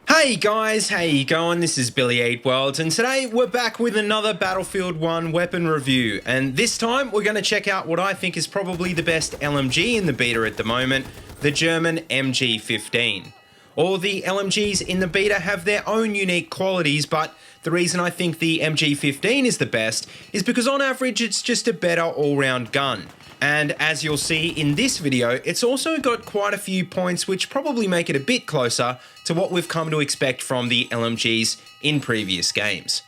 Hey guys, how you going? This is BillyEatWorld, and today we're back with another Battlefield 1 weapon review, and this time we're going to check out what I think is probably the best LMG in the beta at the moment, the German MG15. All the LMGs in the beta have their own unique qualities, but the reason I think the MG15 is the best is because on average it's just a better all-round gun. And as you'll see in this video, it's also got quite a few points which probably make it a bit closer to what we've come to expect from the LMGs in previous games.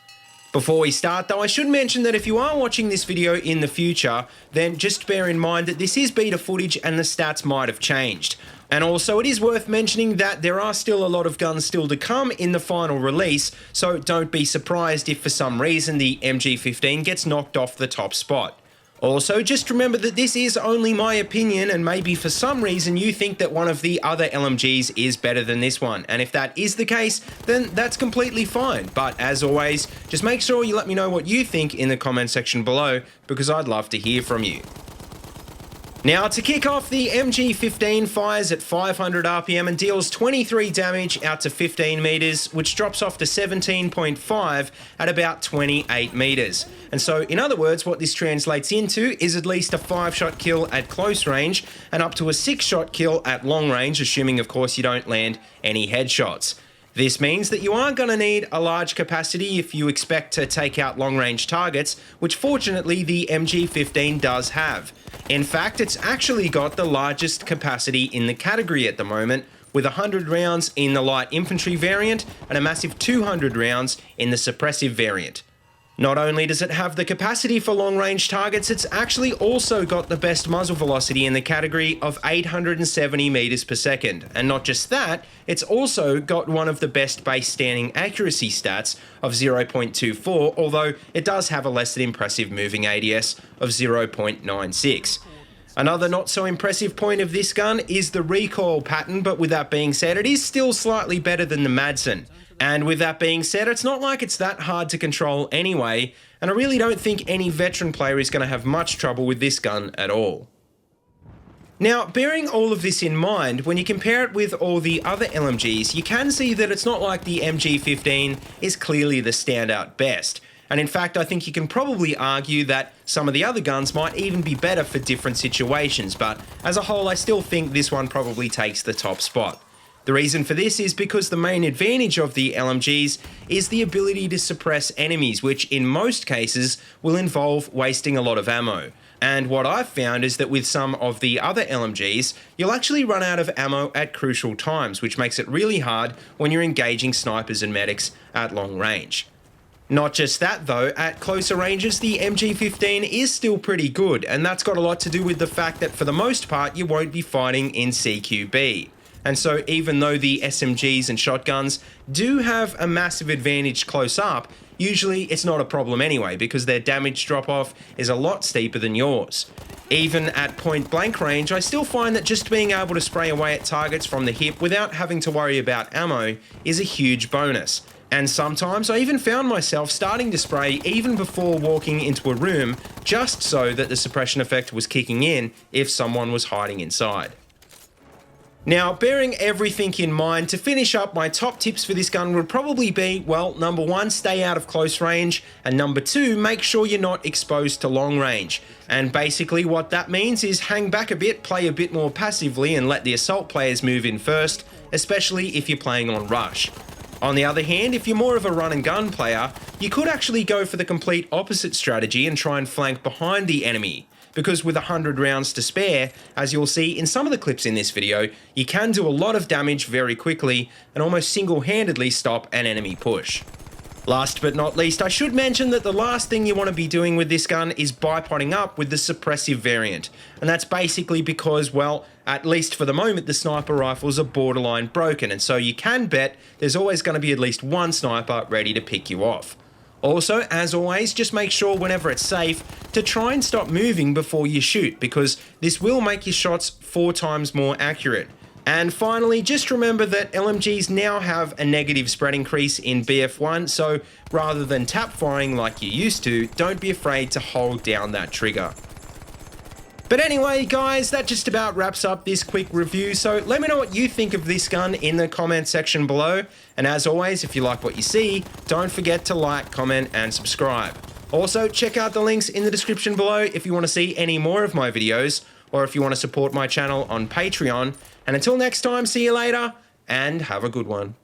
Before we start though, I should mention that if you are watching this video in the future, then just bear in mind that this is beta footage and the stats might have changed. And also it is worth mentioning that there are still a lot of guns still to come in the final release, so don't be surprised if for some reason the MG15 gets knocked off the top spot. Also, just remember that this is only my opinion, and maybe for some reason you think that one of the other LMGs is better than this one, and if that is the case, then that's completely fine. But as always, just make sure you let me know what you think in the comment section below, because I'd love to hear from you. Now, to kick off, the MG15 fires at 500 RPM and deals 23 damage out to 15 meters, which drops off to 17.5 at about 28 meters. And so, in other words, what this translates into is at least a 5-shot kill at close range and up to a 6-shot kill at long range, assuming, of course, you don't land any headshots. This means that you aren't going to need a large capacity if you expect to take out long-range targets, which fortunately the MG15 does have. In fact, it's actually got the largest capacity in the category at the moment, with 100 rounds in the light infantry variant and a massive 200 rounds in the suppressive variant. Not only does it have the capacity for long-range targets, it's actually also got the best muzzle velocity in the category of 870 meters per second. And not just that, it's also got one of the best base standing accuracy stats of 0.24, although it does have a less than impressive moving ADS of 0.96. Another not so impressive point of this gun is the recoil pattern, but with that being said, it is still slightly better than the Madsen. And with that being said, it's not like it's that hard to control anyway, and I really don't think any veteran player is going to have much trouble with this gun at all. Now, bearing all of this in mind, when you compare it with all the other LMGs, you can see that it's not like the MG15 is clearly the standout best. And in fact, I think you can probably argue that some of the other guns might even be better for different situations, but as a whole, I still think this one probably takes the top spot. The reason for this is because the main advantage of the LMGs is the ability to suppress enemies, which in most cases will involve wasting a lot of ammo. And what I've found is that with some of the other LMGs, you'll actually run out of ammo at crucial times, which makes it really hard when you're engaging snipers and medics at long range. Not just that though, at closer ranges the MG15 is still pretty good, and that's got a lot to do with the fact that for the most part you won't be fighting in CQB. And so even though the SMGs and shotguns do have a massive advantage close up, usually it's not a problem anyway because their damage drop-off is a lot steeper than yours. Even at point blank range, I still find that just being able to spray away at targets from the hip without having to worry about ammo is a huge bonus. And sometimes I even found myself starting to spray even before walking into a room just so that the suppression effect was kicking in if someone was hiding inside. Now, bearing everything in mind, to finish up, my top tips for this gun would probably be, well, number 1, stay out of close range, and number 2, make sure you're not exposed to long range. And basically what that means is hang back a bit, play a bit more passively, and let the assault players move in first, especially if you're playing on rush. On the other hand, if you're more of a run and gun player, you could actually go for the complete opposite strategy and try and flank behind the enemy. Because with 100 rounds to spare, as you'll see in some of the clips in this video, you can do a lot of damage very quickly and almost single-handedly stop an enemy push. Last but not least, I should mention that the last thing you want to be doing with this gun is bipoding up with the suppressive variant. And that's basically because, well, at least for the moment, the sniper rifles are borderline broken, and so you can bet there's always going to be at least one sniper ready to pick you off. Also, as always, just make sure whenever it's safe to try and stop moving before you shoot, because this will make your shots 4 times more accurate. And finally, just remember that LMGs now have a negative spread increase in BF1, so rather than tap firing like you used to, don't be afraid to hold down that trigger. But anyway, guys, that just about wraps up this quick review. So let me know what you think of this gun in the comment section below. And as always, if you like what you see, don't forget to like, comment, and subscribe. Also, check out the links in the description below if you want to see any more of my videos, or if you want to support my channel on Patreon. And until next time, see you later, and have a good one.